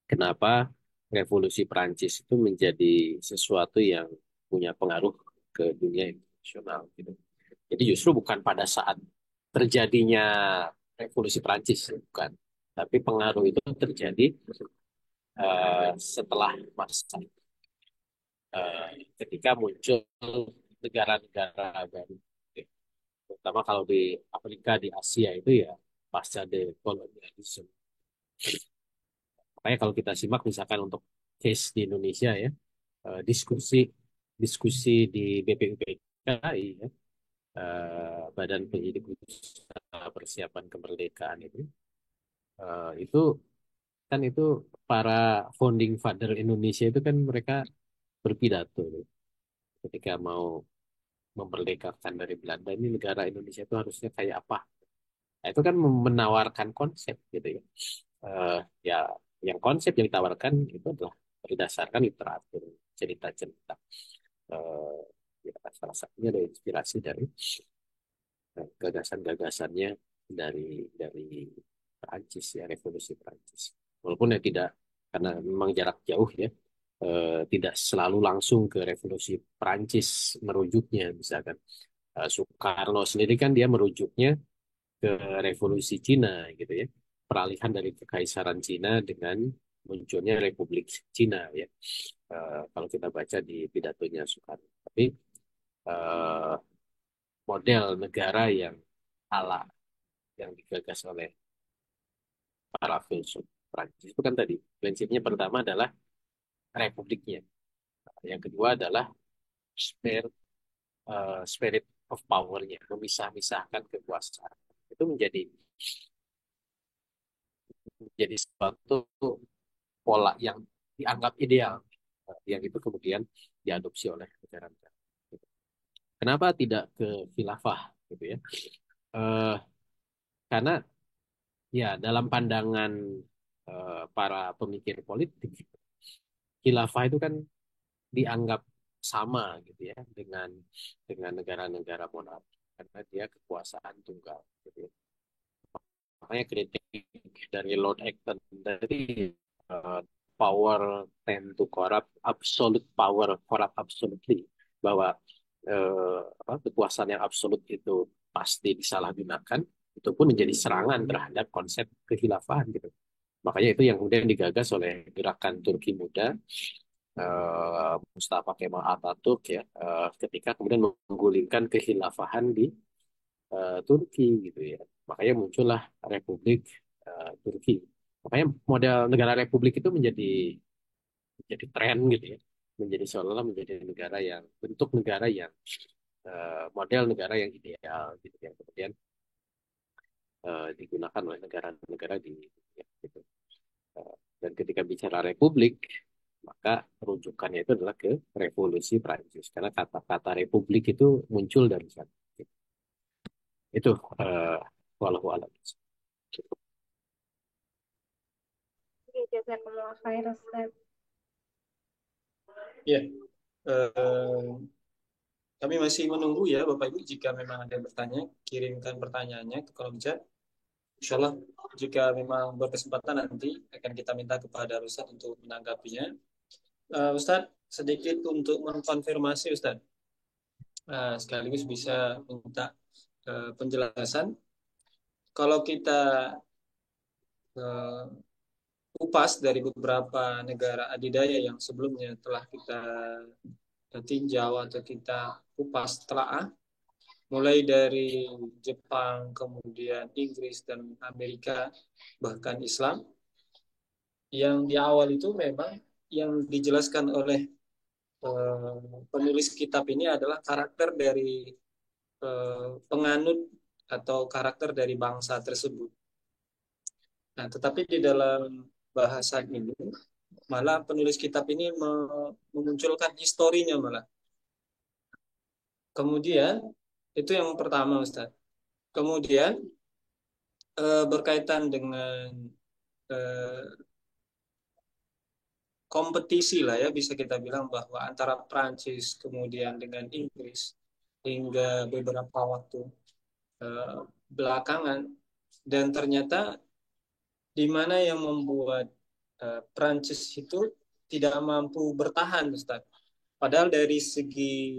kenapa revolusi Perancis itu menjadi sesuatu yang punya pengaruh ke dunia internasional. Gitu. Jadi justru bukan pada saat terjadinya revolusi Perancis, bukan. Tapi pengaruh itu terjadi setelah masa ketika muncul negara-negara baru. Terutama kalau di Afrika, di Asia itu ya pasca dekolonialisme. Makanya kalau kita simak misalkan untuk case di Indonesia ya, diskusi diskusi di BPUPKI ya, Badan Penyidik Usaha Persiapan Kemerdekaan itu kan itu para founding father Indonesia itu kan mereka berpidato gitu. Ketika mau memerdekakan dari Belanda ini negara Indonesia itu harusnya kayak apa? Nah, itu kan menawarkan konsep gitu ya. Eh, ya, yang konsep yang ditawarkan itu adalah berdasarkan literatur, cerita-cerita. Eh, ya, salah satunya ada inspirasi dari gagasan-gagasannya dari Perancis ya, revolusi Perancis. Walaupun ya tidak karena memang jarak jauh ya, tidak selalu langsung ke revolusi Perancis merujuknya misalkan. Soekarno sendiri kan dia merujuknya ke revolusi Cina gitu ya. Peralihan dari kekaisaran Cina dengan munculnya Republik Cina ya. Kalau kita baca di pidatonya Soekarno. Tapi eh, model negara yang ala yang digagas oleh para filsuf Prancis itu kan tadi prinsipnya pertama adalah republiknya. Yang kedua adalah spirit, spirit of power-nya, memisah-misahkan kekuasaan. Itu menjadi suatu pola yang dianggap ideal, yang itu kemudian diadopsi oleh negara-negara. Kenapa tidak ke khilafah gitu ya? Eh, karena ya dalam pandangan para pemikir politik, khilafah itu kan dianggap sama gitu ya dengan negara-negara monarki karena dia kekuasaan tunggal. Gitu ya. Makanya kritik dari Lord Acton dari uh, power tend to corrupt, absolute power corrupt absolutely bahwa kekuasaan yang absolut itu pasti disalahgunakan itu pun menjadi serangan terhadap konsep kekhilafahan gitu. Makanya itu yang kemudian digagas oleh gerakan Turki Muda Mustafa Kemal Atatürk ya ketika kemudian menggulingkan kekhilafahan di Turki gitu ya. Makanya muncullah Republik Turki. Makanya model negara republik itu menjadi tren gitu ya. menjadi seolah-olah menjadi negara yang bentuk negara yang model negara yang ideal gitu yang kemudian digunakan oleh negara-negara di dunia gitu. Dan ketika bicara republik, maka rujukannya itu adalah ke revolusi Prancis karena kata-kata republik itu muncul dari sana. Itu uh, walau alam. Oke, jazakumullah khair, Ustaz. Ya, eh, kami masih menunggu ya Bapak Ibu, jika memang ada yang bertanya, kirimkan pertanyaannya ke kolom chat. Insya Allah jika memang berkesempatan nanti akan kita minta kepada Ustadz untuk menanggapinya. Ustadz, sedikit untuk mengkonfirmasi Ustadz, sekaligus bisa minta penjelasan. Kalau kita uh, kupas dari beberapa negara adidaya yang sebelumnya telah kita tinjau atau kita kupas telaah, mulai dari Jepang, kemudian Inggris dan Amerika, bahkan Islam, yang di awal itu memang yang dijelaskan oleh penulis kitab ini adalah karakter dari penganut atau karakter dari bangsa tersebut. Nah, tetapi di dalam bahasa ini malah penulis kitab ini memunculkan historinya malah. Kemudian itu yang pertama Ustaz. Kemudian berkaitan dengan eh, kompetisi lah ya, bisa kita bilang bahwa antara Prancis kemudian dengan Inggris hingga beberapa waktu eh, belakangan, dan ternyata di mana yang membuat Prancis itu tidak mampu bertahan Ustaz. Padahal dari segi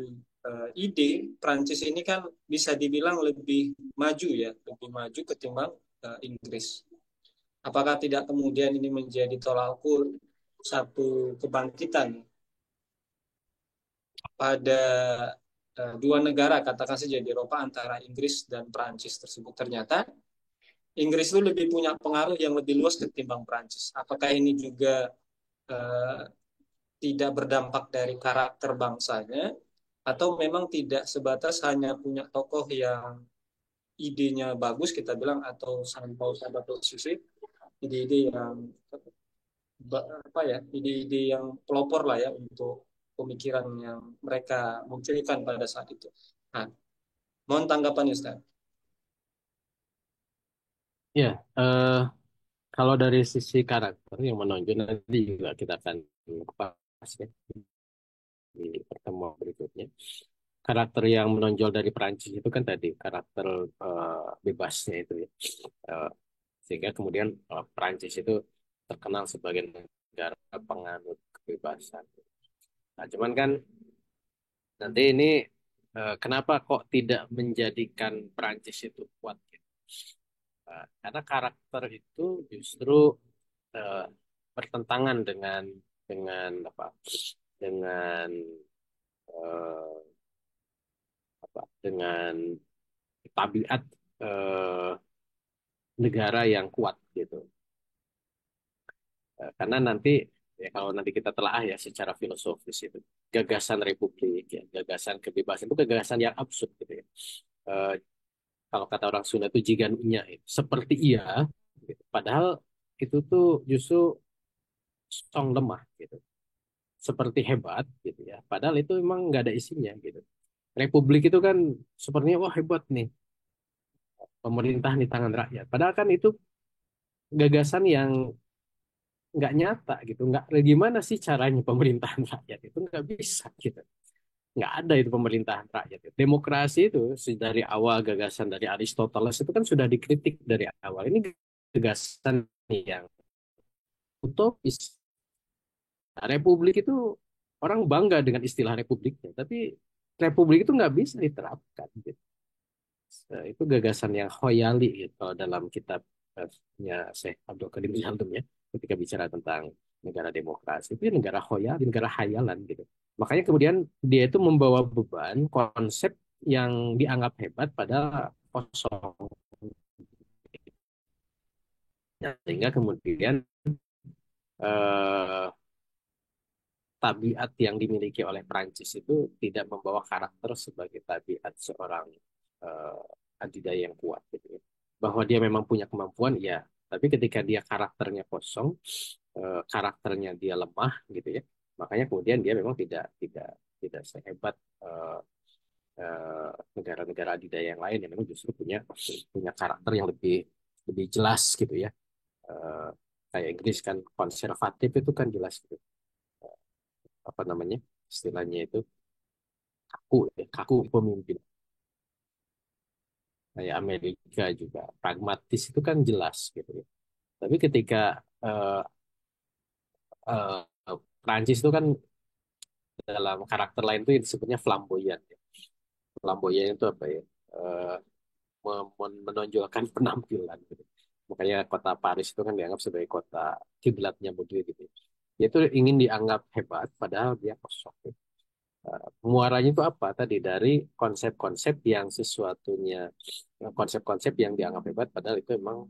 ide, Prancis ini kan bisa dibilang lebih maju ya, lebih maju ketimbang Inggris. Apakah tidak kemudian ini menjadi tolak ukur satu kebangkitan pada dua negara, katakan saja di Eropa, antara Inggris dan Prancis tersebut? Ternyata Inggris itu lebih punya pengaruh yang lebih luas ketimbang Prancis. Apakah ini juga eh, tidak berdampak dari karakter bangsanya, atau memang tidak sebatas hanya punya tokoh yang idenya bagus kita bilang, atau sampai sahabat posisi, ide-ide yang apa ya, ide-ide yang pelopor lah ya untuk pemikiran yang mereka munculkan pada saat itu. Nah, mohon tanggapan Ustaz. Ya, kalau dari sisi karakter yang menonjol nanti juga kita akan kupas ya di pertemuan berikutnya. Karakter yang menonjol dari Prancis itu kan tadi karakter bebasnya itu ya. Eh, Sehingga kemudian Prancis itu terkenal sebagai negara penganut kebebasan. Nah, cuman kan nanti ini kenapa kok tidak menjadikan Prancis itu kuat gitu? Karena karakter itu justru eh, bertentangan dengan apa? Dengan eh, dengan tabiat eh, negara yang kuat gitu. Karena nanti ya kalau nanti kita telaah ya secara filosofis itu gagasan republik ya gagasan kebebasan itu gagasan yang absurd gitu ya. Eh, Kalau kata orang Sunda itu jiganunya itu seperti iya gitu. Padahal itu tuh justru song lemah gitu. Seperti hebat gitu ya. Padahal itu memang nggak ada isinya gitu. Republik itu kan sepertinya wah hebat nih pemerintah di tangan rakyat. Padahal kan itu gagasan yang nggak nyata gitu. Nggak gimana sih caranya pemerintahan rakyat itu nggak bisa gitu. Nggak ada itu pemerintahan rakyat. Demokrasi itu dari awal gagasan dari Aristoteles itu kan sudah dikritik dari awal. Ini gagasan yang utopis. Nah, republik itu orang bangga dengan istilah republiknya, tapi republik itu nggak bisa diterapkan. Gitu. Itu gagasan yang khoyali gitu kalau dalam kitabnya Syekh Abdul Qadir Jaltum ya, ketika bicara tentang negara demokrasi itu ya negara khoyali, negara hayalan gitu. Makanya kemudian dia itu membawa beban konsep yang dianggap hebat pada kosong. Sehingga kemudian eh, tabiat yang dimiliki oleh Prancis itu tidak membawa karakter sebagai tabiat seorang adidaya yang kuat gitu ya. Bahwa dia memang punya kemampuan, ya. Tapi ketika dia karakternya kosong, karakternya dia lemah gitu ya. Makanya kemudian dia memang tidak sehebat negara-negara adidaya yang lain yang memang justru punya punya karakter yang lebih lebih jelas gitu ya. Eh, Kayak Inggris kan konservatif itu kan jelas gitu. Apa namanya istilahnya itu kaku ya, kaku pemimpin. Kayak Amerika juga pragmatis itu kan jelas gitu ya. Tapi ketika eh, Prancis itu kan dalam karakter lain itu disebutnya flamboyan ya. Flamboyan itu apa ya? Eh, Menonjolkan penampilan gitu. Makanya kota Paris itu kan dianggap sebagai kota kiblatnya mode gitu. Dia itu ingin dianggap hebat padahal dia kosong. Muaranya itu apa? Tadi dari konsep-konsep yang sesuatunya konsep-konsep yang dianggap hebat padahal itu memang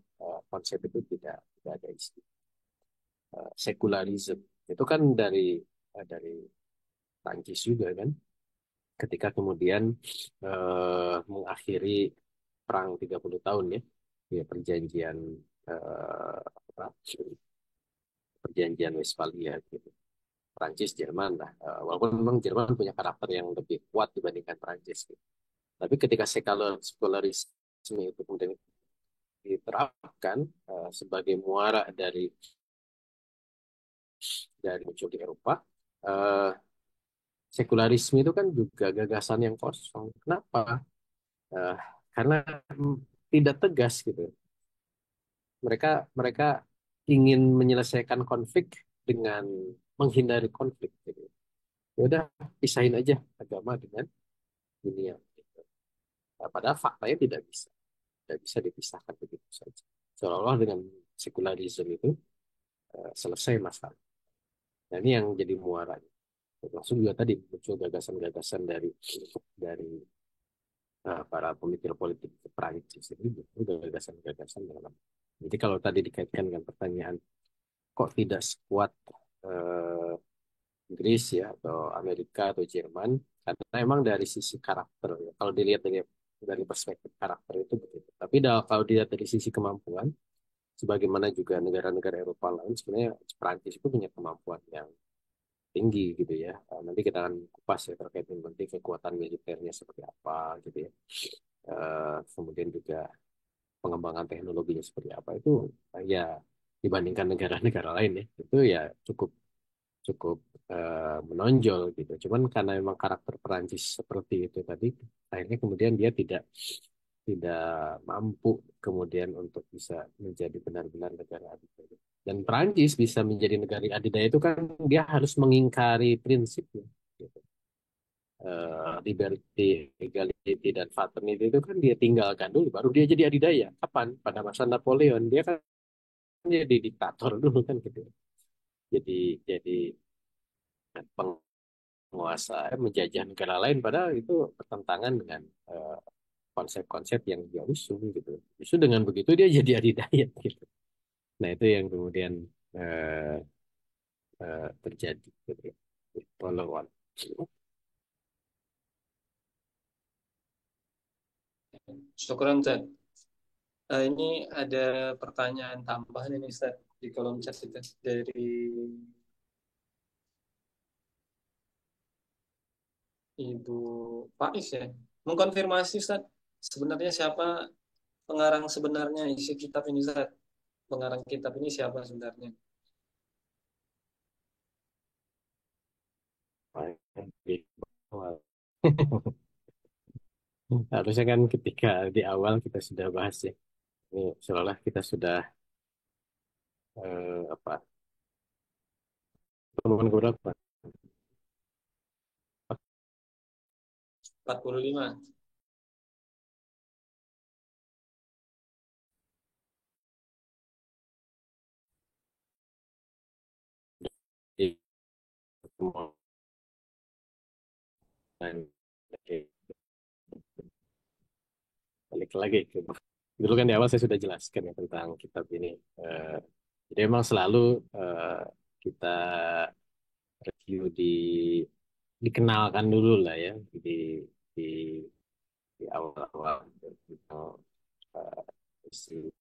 konsep itu tidak ada isi. Sekularisme itu kan dari Prancis juga kan ketika kemudian mengakhiri perang 30 tahun ya, ya perjanjian apa, perjanjian Westphalia gitu. Prancis Jerman lah. Walaupun memang Jerman punya karakter yang lebih kuat dibandingkan Prancis gitu. Tapi ketika sekularisme itu kemudian diterapkan sebagai muara dari muncul di Eropa, eh, sekularisme itu kan juga gagasan yang kosong. Kenapa? Eh, karena tidak tegas gitu. Mereka mereka ingin menyelesaikan konflik dengan menghindari konflik. Gitu. Ya udah pisahin aja agama dengan dunia. Gitu. Nah, padahal faktanya tidak bisa dipisahkan begitu saja. Seolah-olah dengan sekularisme itu selesai masalah. Nah ini yang jadi muaranya. Termasuk juga tadi muncul gagasan-gagasan dari para pemikir politik Perancis ini justru gagasan-gagasan dalam. Jadi kalau tadi dikaitkan dengan pertanyaan kok tidak sekuat eh, Inggris ya atau Amerika atau Jerman karena emang dari sisi karakter ya. Kalau dilihat dari perspektif karakter itu begitu. Tapi kalau dilihat dari sisi kemampuan sebagaimana juga negara-negara Eropa lain sebenarnya Prancis itu punya kemampuan yang tinggi gitu ya. Nanti kita akan kupas ya terkait dengan nanti kekuatan militernya seperti apa gitu ya. Kemudian juga pengembangan teknologinya seperti apa itu ya dibandingkan negara-negara lain ya itu ya cukup cukup menonjol gitu. Cuman karena memang karakter Perancis seperti itu tadi, akhirnya kemudian dia tidak mampu kemudian untuk bisa menjadi benar-benar negara adidaya. Dan Perancis bisa menjadi negara adidaya itu kan dia harus mengingkari prinsipnya. Gitu. Liberty, equality, dan fraternity itu kan dia tinggalkan dulu, baru dia jadi adidaya. Kapan? Pada masa Napoleon dia kan jadi diktator dulu kan gitu. Jadi penguasa menjajah negara lain padahal itu bertentangan dengan konsep-konsep yang dia usung gitu. Justru dengan begitu dia jadi adidaya gitu. Nah itu yang kemudian eh, terjadi gitu ya. Follow on. Syukuran, Ustaz. Ini ada pertanyaan tambahan ini, Ustaz, di kolom chat itu dari Ibu Faiz ya. Mengkonfirmasi, Ustaz, sebenarnya siapa pengarang sebenarnya isi kitab ini, Ustaz? Pengarang kitab ini siapa sebenarnya? Harusnya kan ketika di awal kita sudah bahas ya. Ini seolah kita sudah apa pertemuan keberapa? 45. Di pertemuan oke, balik lagi ke dulu kan di awal saya sudah jelaskan ya tentang kitab ini. Eh, jadi memang selalu kita review dikenalkan dulu lah ya di, di awal-awal gitu. Eh, isi.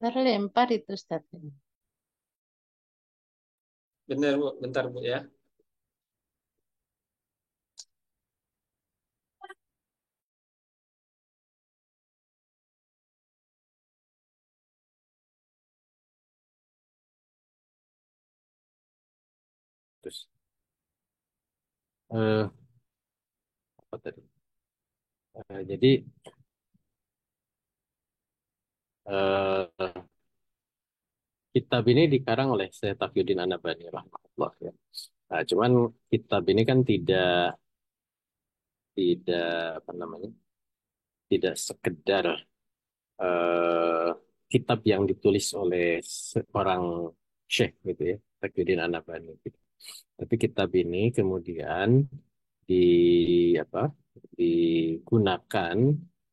Terlempar itu Ustaz. Benar Bu, bentar Bu ya. Terus eh, apa tadi? Jadi eh, kitab ini dikarang oleh Syekh Taqiyuddin An-Nabhani rahimahullah ya. Nah, cuman kitab ini kan tidak apa namanya? Tidak sekedar eh, kitab yang ditulis oleh seorang syekh gitu ya, Taqiyuddin An-Nabhani gitu. Tapi kitab ini kemudian di apa? Digunakan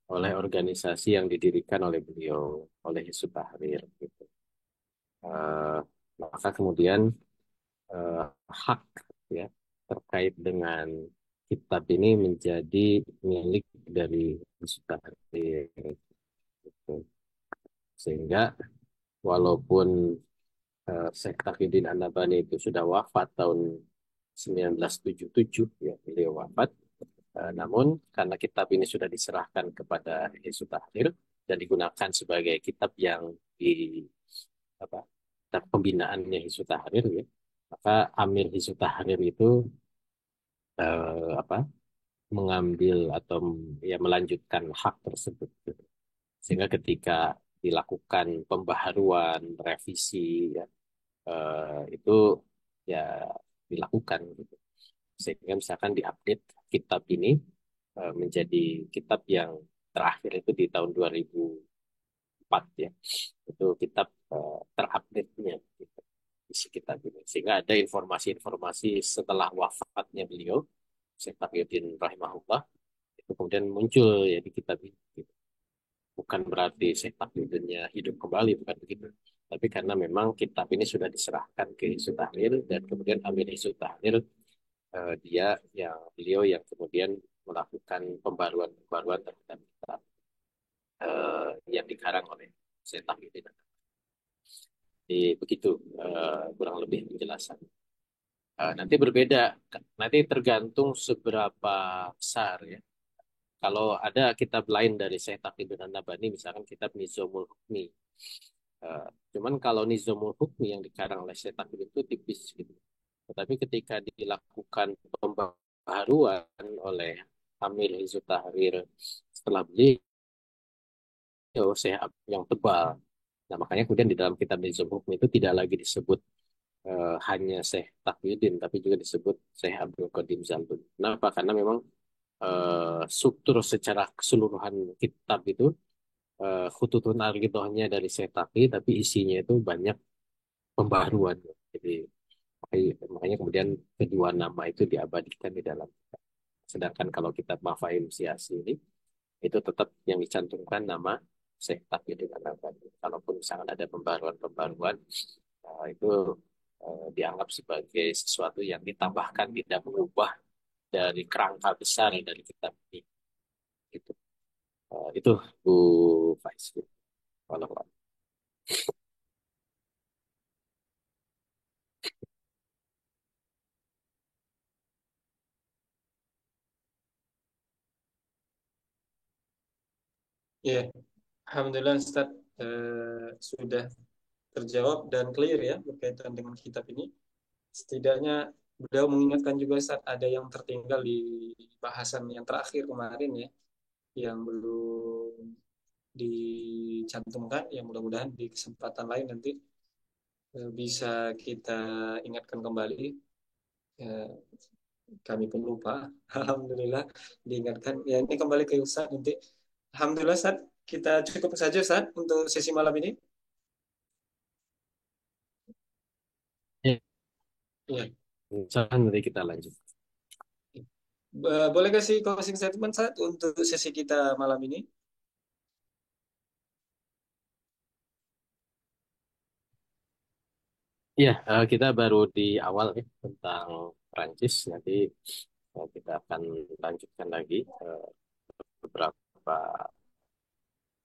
oleh organisasi yang didirikan oleh beliau, oleh Hizbut Tahrir gitu. Eh, maka kemudian eh, hak ya terkait dengan kitab ini menjadi milik dari Hizbut Tahrir gitu. Sehingga walaupun Syekh Taqiyuddin An-Nabhani itu sudah wafat tahun 1977 ya beliau wafat. Namun karena kitab ini sudah diserahkan kepada Hizbut Tahrir dan digunakan sebagai kitab yang di apa kitab pembinaannya Hizbut Tahrir ya, maka Amir Hizbut Tahrir itu apa mengambil atau ya melanjutkan hak tersebut gitu. Sehingga ketika dilakukan pembaharuan revisi ya, itu ya dilakukan gitu. Sehingga misalkan diupdate kitab ini menjadi kitab yang terakhir itu di tahun 2004 ya. Itu kitab terupdate-nya gitu, isi kitab ini. Sehingga ada informasi-informasi setelah wafatnya beliau, Syekh Taqiyuddin rahimahullah, itu kemudian muncul ya di kitab ini. Gitu. Bukan berarti Syekh Taqiyuddinnya hidup kembali, bukan begitu. Tapi karena memang kitab ini sudah diserahkan ke Hizbut Tahrir dan kemudian Amir Hizbut Tahrir beliau yang kemudian melakukan pembaruan-pembaruan terhadap kitab yang dikarang oleh Syekh Taqiyuddin. Jadi begitu kurang lebih penjelasan. Nanti berbeda, nanti tergantung seberapa besar ya. Kalau ada kitab lain dari Syekh Taqiyuddin An-Nabhani, misalkan kitab Nizamul Hukmi. Eh, cuman kalau Nizamul Hukmi yang dikarang oleh Syekh Taqiyuddin itu tipis gitu. Tetapi ketika dilakukan pembaharuan oleh Amir Hizbut Tahrir setelah beliau Syekh yang tebal. Nah, makanya kemudian di dalam kitab Nizamul Hukmi itu tidak lagi disebut hanya Syekh Taqiyuddin, tapi juga disebut Syekh Abdul Qadim Zalbun. Kenapa? Karena memang struktur secara keseluruhan kitab itu khututun aridohnya dari Syekh Taqi, tapi isinya itu banyak pembaharuan. Jadi makanya kemudian kedua nama itu diabadikan di dalam. Sedangkan kalau kitab Mafaim Siasi ini, itu tetap yang dicantumkan nama Syekh Taqi dengan nama. Kalaupun misalkan ada pembaruan-pembaruan, itu dianggap sebagai sesuatu yang ditambahkan, tidak mengubah dari kerangka besar dari kitab ini. Gitu. Itu Bu Faiz. Walau Ya, Alhamdulillah Ustaz sudah terjawab dan clear ya berkaitan dengan kitab ini. Setidaknya beliau mengingatkan juga saat ada yang tertinggal di bahasan yang terakhir kemarin ya, yang belum dicantumkan. Ya mudah-mudahan di kesempatan lain nanti bisa kita ingatkan kembali. Ya, kami pun lupa. Alhamdulillah diingatkan. Ya ini kembali ke Ustaz nanti. Alhamdulillah Ustaz, kita cukup saja Ustaz untuk sesi malam ini. Ya, Ya. misalkan nanti kita lanjut. Boleh kasih closing statement Ustaz untuk sesi kita malam ini? Ya, kita baru di awal ya tentang Prancis. Nanti kita akan lanjutkan lagi beberapa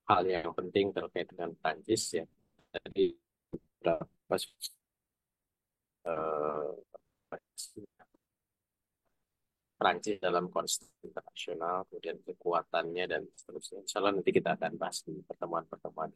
hal yang penting terkait dengan Prancis ya. Tadi beberapa eh, Prancis dalam konsep internasional, kemudian kekuatannya dan seterusnya. Insya Allah nanti kita akan bahas di pertemuan-pertemuan